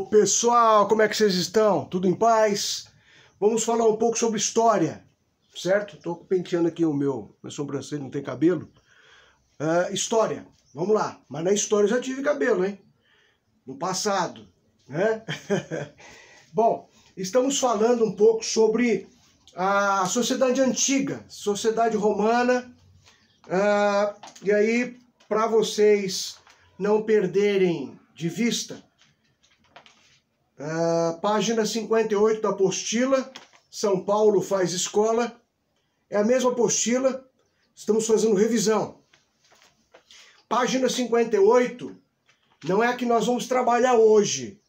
Ô pessoal, como é que vocês estão? Tudo em paz? Vamos falar um pouco sobre história, certo? Tô penteando aqui minha sobrancelha, não tem cabelo. História, vamos lá. Mas na história eu já tive cabelo, hein? No passado, né? Bom, estamos falando um pouco sobre a sociedade antiga, sociedade romana. E aí, para vocês não perderem de vista, página 58 da apostila, São Paulo faz escola, é a mesma apostila, estamos fazendo revisão. Página 58 não é a que nós vamos trabalhar hoje,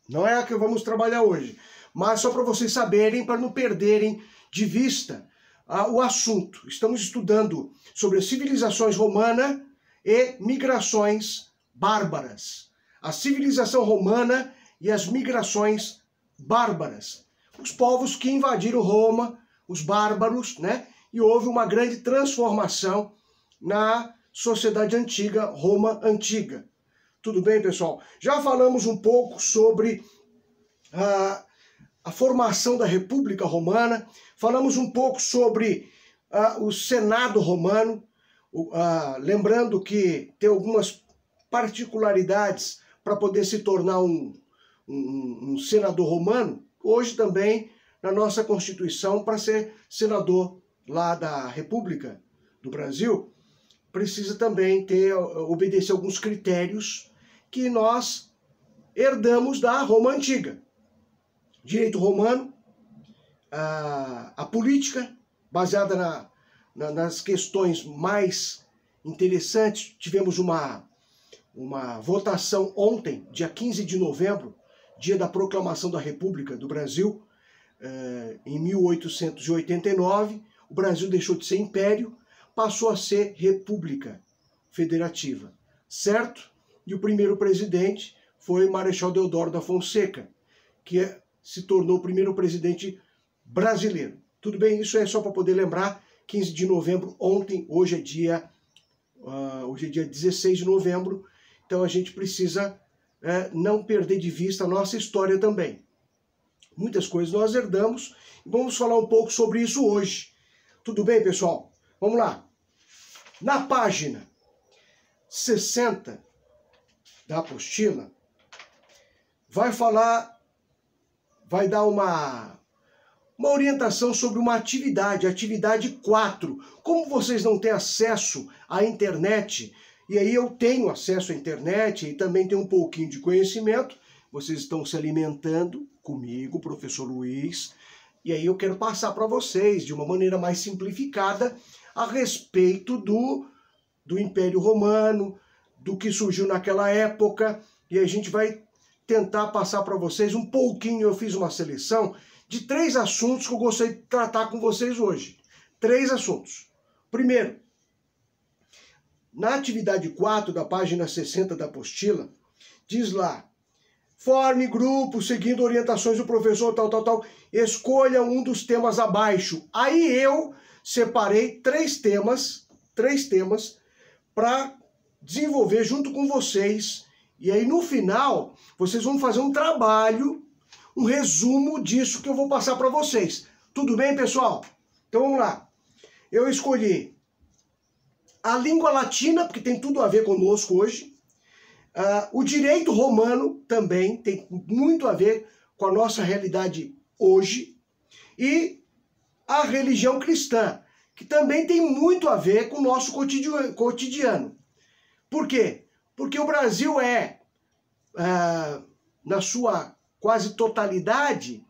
mas só para vocês saberem, para não perderem de vista o assunto. Estamos estudando sobre as civilizações romana e migrações bárbaras. A civilização romana e as migrações bárbaras. Os povos que invadiram Roma, os bárbaros, né? E houve uma grande transformação na sociedade antiga, Roma antiga. Tudo bem, pessoal? Já falamos um pouco sobre a formação da República Romana, falamos um pouco sobre o Senado Romano, lembrando que tem algumas particularidades para poder se tornar um senador romano. Hoje também, na nossa Constituição, para ser senador lá da República do Brasil, precisa também obedecer alguns critérios que nós herdamos da Roma Antiga. Direito romano, a política, baseada nas questões mais interessantes. Tivemos uma votação ontem, dia 15 de novembro, dia da proclamação da República do Brasil, em 1889, o Brasil deixou de ser império, passou a ser república federativa, certo? E o primeiro presidente foi Marechal Deodoro da Fonseca, que se tornou o primeiro presidente brasileiro. Tudo bem? Isso é só para poder lembrar, 15 de novembro, ontem, hoje é dia 16 de novembro, então a gente precisa não perder de vista a nossa história também. Muitas coisas nós herdamos e vamos falar um pouco sobre isso hoje. Tudo bem, pessoal? Vamos lá. Na página 60 da apostila, vai dar uma orientação sobre uma atividade, atividade 4. Como vocês não têm acesso à internet, e aí eu tenho acesso à internet e também tenho um pouquinho de conhecimento, vocês estão se alimentando comigo, professor Luiz, e aí eu quero passar para vocês, de uma maneira mais simplificada, a respeito do Império Romano, do que surgiu naquela época, e a gente vai tentar passar para vocês um pouquinho. Eu fiz uma seleção de 3 assuntos que eu gostaria de tratar com vocês hoje. 3 assuntos. Primeiro, na atividade 4 da página 60 da apostila, diz lá: forme grupo seguindo orientações do professor tal, escolha um dos temas abaixo. Aí eu separei 3 temas para desenvolver junto com vocês. E aí no final, vocês vão fazer um trabalho, um resumo disso que eu vou passar para vocês. Tudo bem, pessoal? Então vamos lá. Eu escolhi a língua latina, porque tem tudo a ver conosco hoje. O direito romano também tem muito a ver com a nossa realidade hoje. E a religião cristã, que também tem muito a ver com o nosso cotidiano. Por quê? Porque o Brasil na sua quase totalidade,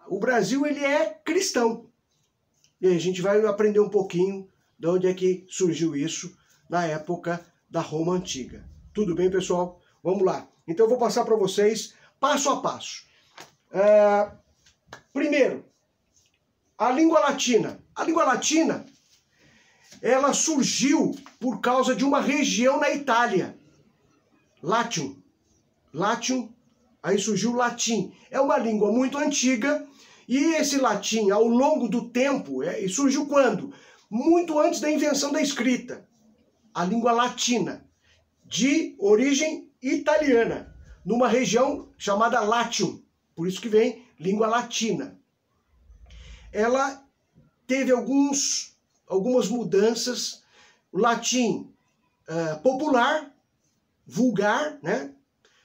o Brasil ele é cristão. E a gente vai aprender um pouquinho de onde é que surgiu isso na época da Roma Antiga. Tudo bem, pessoal? Vamos lá. Então eu vou passar para vocês passo a passo. Primeiro, a língua latina. A língua latina, ela surgiu por causa de uma região na Itália. Latium, aí surgiu o latim. É uma língua muito antiga e esse latim, ao longo do tempo, surgiu quando? Muito antes da invenção da escrita. A língua latina, de origem italiana. numa região chamada Latium, por isso que vem língua latina. Ela teve algumas mudanças. O latim popular, vulgar, né?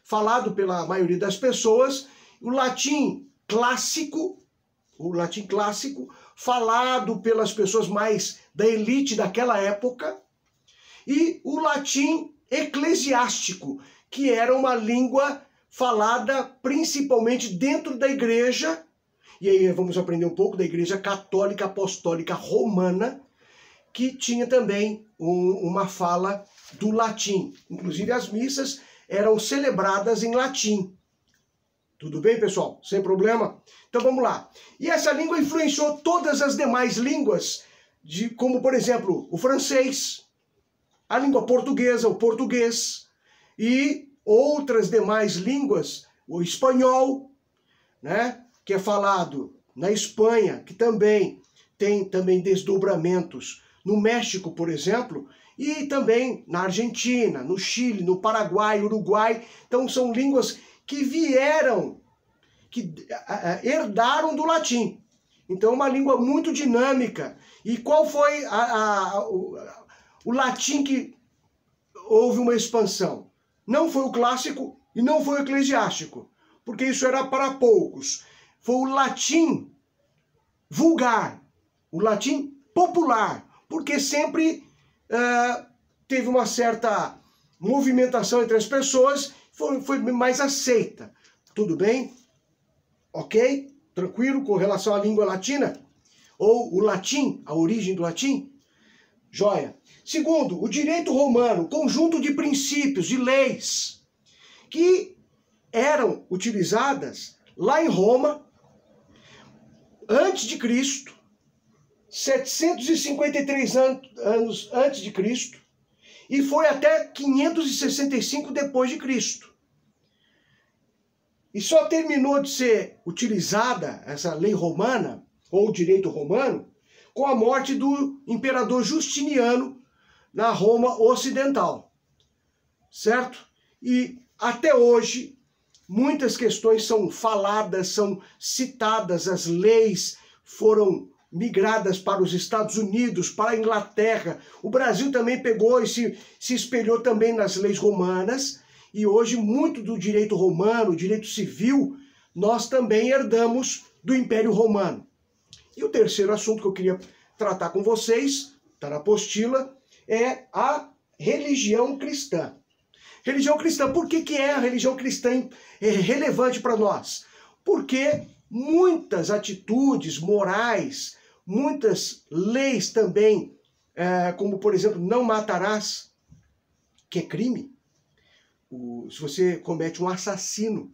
Falado pela maioria das pessoas. O latim clássico, falado pelas pessoas mais da elite daquela época. E o latim eclesiástico, que era uma língua falada principalmente dentro da igreja. E aí vamos aprender um pouco da Igreja Católica Apostólica Romana, que tinha também uma fala do latim. Inclusive as missas eram celebradas em latim. Tudo bem, pessoal? Sem problema? Então vamos lá. E essa língua influenciou todas as demais línguas, como por exemplo o francês, a língua portuguesa, o português, e outras demais línguas, o espanhol, né? Que é falado na Espanha, que também tem desdobramentos no México, por exemplo, e também na Argentina, no Chile, no Paraguai, Uruguai. Então são línguas que herdaram do latim. Então é uma língua muito dinâmica. E qual foi o latim que houve uma expansão? Não foi o clássico e não foi o eclesiástico, porque isso era para poucos. Foi o latim vulgar, o latim popular, porque sempre teve uma certa movimentação entre as pessoas, foi mais aceita. Tudo bem? Ok? Tranquilo com relação à língua latina? Ou o latim, a origem do latim? Joia. Segundo, o direito romano, conjunto de princípios, de leis, que eram utilizadas lá em Roma, antes de Cristo, 753 anos antes de Cristo, e foi até 565 depois de Cristo. E só terminou de ser utilizada essa lei romana, ou direito romano, com a morte do imperador Justiniano na Roma Ocidental. Certo? E até hoje, muitas questões são faladas, são citadas, as leis foram migradas para os Estados Unidos, para a Inglaterra. O Brasil também pegou e se espelhou também nas leis romanas. E hoje, muito do direito romano, direito civil, nós também herdamos do Império Romano. E o terceiro assunto que eu queria tratar com vocês, está na apostila, é a religião cristã. Religião cristã, por que é a religião cristã relevante para nós? Porque muitas atitudes morais, muitas leis também, como por exemplo, não matarás, que é crime. Se você comete um assassinato,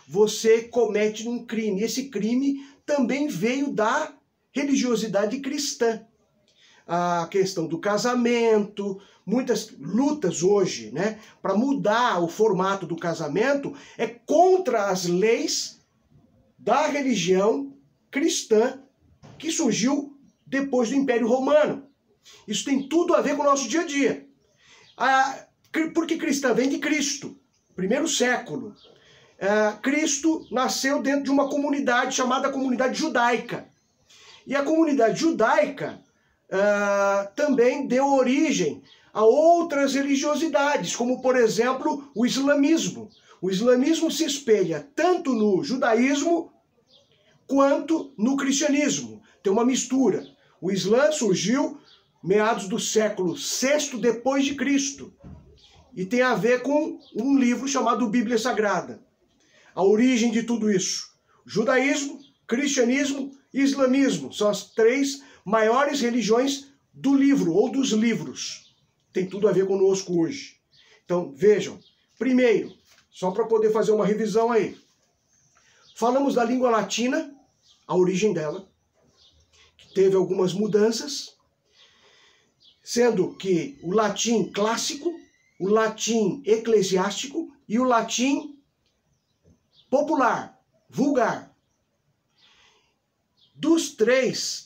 você comete um crime. Esse crime também veio da religiosidade cristã. A questão do casamento, muitas lutas hoje, né, para mudar o formato do casamento, é contra as leis da religião cristã que surgiu depois do Império Romano. Isso tem tudo a ver com o nosso dia a dia. Porque cristã vem de Cristo, primeiro século. Cristo nasceu dentro de uma comunidade chamada comunidade judaica. E a comunidade judaica também deu origem a outras religiosidades, como por exemplo o islamismo. O islamismo se espelha tanto no judaísmo quanto no cristianismo. Tem uma mistura. O Islã surgiu meados do século VI depois de Cristo e tem a ver com um livro chamado Bíblia Sagrada. A origem de tudo isso: judaísmo, cristianismo e islamismo são as três maiores religiões do livro ou dos livros. Tem tudo a ver conosco hoje. Então, vejam. Primeiro, só para poder fazer uma revisão aí. Falamos da língua latina, a origem dela, que teve algumas mudanças, sendo que o latim clássico, o latim eclesiástico e o latim popular, vulgar.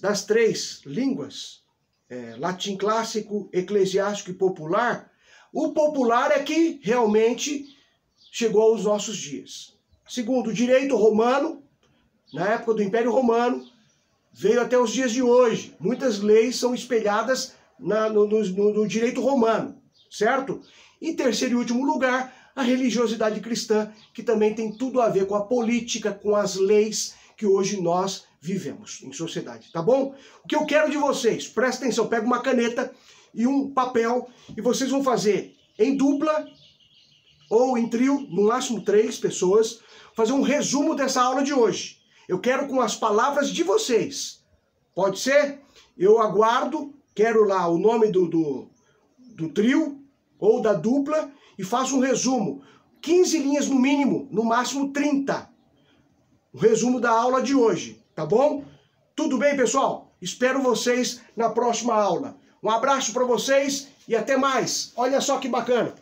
Das três línguas, latim clássico, eclesiástico e popular, O popular é que realmente chegou aos nossos dias. Segundo, o direito romano, na época do Império Romano, veio até os dias de hoje. Muitas leis são espelhadas no direito romano, certo? Em terceiro e último lugar, a religiosidade cristã, que também tem tudo a ver com a política, com as leis que hoje nós vivemos em sociedade, tá bom? O que eu quero de vocês, presta atenção, pega uma caneta e um papel e vocês vão fazer em dupla ou em trio, no máximo 3 pessoas, fazer um resumo dessa aula de hoje. Eu quero com as palavras de vocês. Pode ser? Eu aguardo, quero lá o nome do trio ou da dupla e faço um resumo. 15 linhas no mínimo, no máximo 30. O resumo da aula de hoje, tá bom? Tudo bem, pessoal? Espero vocês na próxima aula. Um abraço para vocês e até mais. Olha só que bacana.